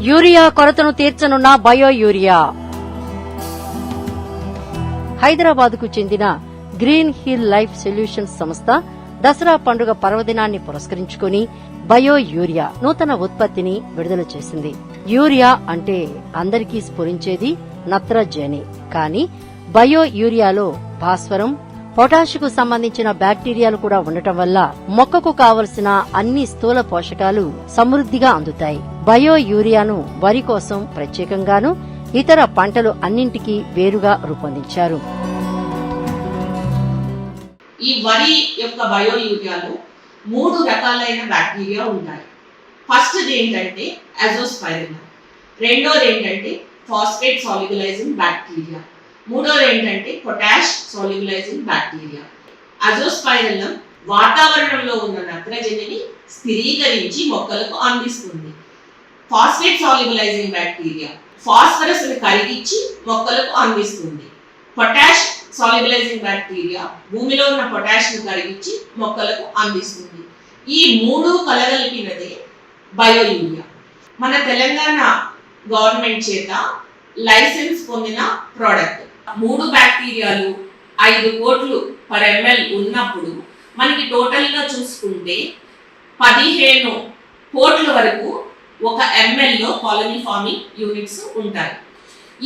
Urea కొరతను తీర్చనున్న bio urea. Hyderabad కు చెందిన గ్రీన్ హిల్ లైఫ్ సొల్యూషన్స్ సంస్థ దసరా పండుగ పర్వదినాన్ని పురస్కరించుకుని బయో యూరియా నూతన ఉత్పత్తిని విడుదల చేసింది. యూరియా అంటే అందరికీ స్ఫురించేది నత్రజని. కానీ బయో యూరియాలో భాస్వరం, పొటాషుకు సంబంధించిన బ్యాక్టీరియాలు కూడా ఉండటం వల్ల మొక్కకు కావలసిన అన్ని స్థూల పోషకాలు సమృద్ధిగా అందుతాయి. బయో యూరియాను వరి కోసం ప్రత్యేకంగాను ఇతర పంటలు అన్నింటికీ వేరుగా రూపొందించారు. ఈ వరి యొక్క బయో యూరియాలో 3 రకాలైన బ్యాక్టీరియా ఉంటాయి. ఫస్ట్ ఏంటంటే అజోస్పైరిల్లం, రెండోది ఏంటంటే ఫాస్ఫేట్ సాల్యుబలైజింగ్ బ్యాక్టీరియా, మూడోది ఏంటంటే పొటాష్ సాల్యుబలైజింగ్ బ్యాక్టీరియా. అజోస్పైరిల్లం వాతావరణంలో ఉన్న నత్రజనిని స్థిరీకరించి మొక్కలకు అందిస్తుంది. ఫాస్ఫేట్ సాల్యుబలైజింగ్ బ్యాక్టీరియా ఫాస్ఫరస్ ని కరిగించి మొక్కలకు అందిస్తుంది. పొటాష్ సాల్యుబలైజింగ్ బ్యాక్టీరియా భూమిలో ఉన్న పొటాష్ ను కరిగించి మొక్కలకు అందిస్తుంది. ఈ 3 కలగలిపినదే బయో యూరియా. మన తెలంగాణ గవర్నమెంట్ చేత లైసెన్స్ పొందిన ప్రోడక్ట్. 3 బ్యాక్టీరియాలు 5 కోట్లు పర్ ఎంఎల్ ఉన్నప్పుడు మనకి టోటల్ గా చూసుకుంటే 15 కోట్ల వరకు ఒక ఎంఎల్ లో కాలనీ ఫార్మింగ్ యూనిట్స్ ఉంటాయి.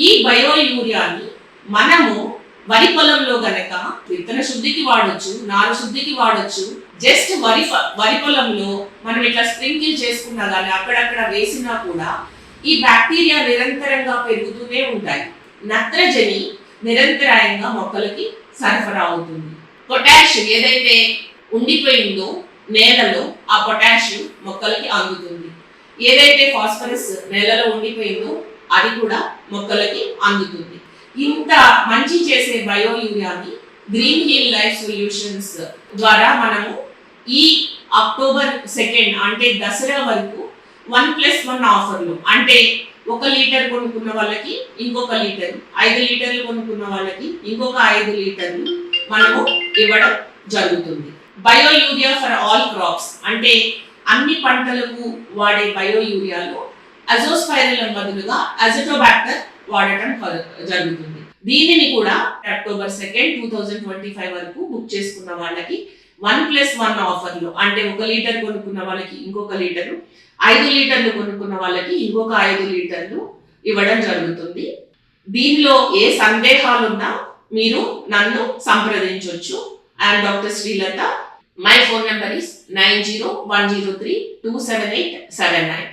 ఈ బయో యూరియాని మనము వరి పొలంలో గనక విత్తన శుద్ధికి వాడొచ్చు, నారు శుద్ధికి వాడొచ్చు. జస్ట్ వరి పొలంలో మనం ఇట్లా స్ప్రింకిల్ చేసుకున్నా కానీ అక్కడక్కడ వేసినా కూడా ఈ బ్యాక్టీరియా నిరంతరంగా పెరుగుతూనే ఉంటాయి. నత్రజని నిరంతరాయంగా మొక్కలకి సరఫరా అవుతుంది. పొటాష్ ఏదైతే ఉండిపోయిందో నేలలో ఆ పొటాష్ మొక్కలకి అందుతుంది. ఏదైతే ఫాస్ఫరస్ నేలలో ఉండిపోయిందో అది కూడా మొక్కలకి అందుతుంది. ఇంత మంచి చేసే బయో యూరియాని గ్రీన్ హిల్ లైఫ్ సొల్యూషన్స్ ద్వారా మనము ఈ అక్టోబర్ 2 అంటే దసరా వరకు 1+1 ఆఫర్లు, అంటే 1 లీటర్ కొనుక్కున్న వాళ్ళకి ఇంకొక లీటర్, 5 లీటర్లు కొనుక్కున్న వాళ్ళకి ఇంకొక 5 లీటర్లు మనము ఇవ్వడం జరుగుతుంది. Bio urea for all crops అంటే అన్ని పంటలకు వాడే బయో యూరియాలో అజోస్పైరిల్లం బదులుగా అజిటోబాక్టర్ వాడటం జరుగుతుంది. దీనిని కూడా అక్టోబర్ 2, 2025 వరకు బుక్ చేసుకున్న వాళ్ళకి 1+1 ఆఫర్లు, అంటే 1 లీటర్ కొనుక్కున్న వాళ్ళకి ఇంకొక లీటరు, 5 లీటర్లు కొనుక్కున్న వాళ్ళకి ఇంకొక 5 లీటర్లు ఇవ్వడం జరుగుతుంది. దీనిలో ఏ సందేహాలున్నా మీరు నన్ను సంప్రదించవచ్చు. I'm doctor Srilatha. My phone number is 9010327879.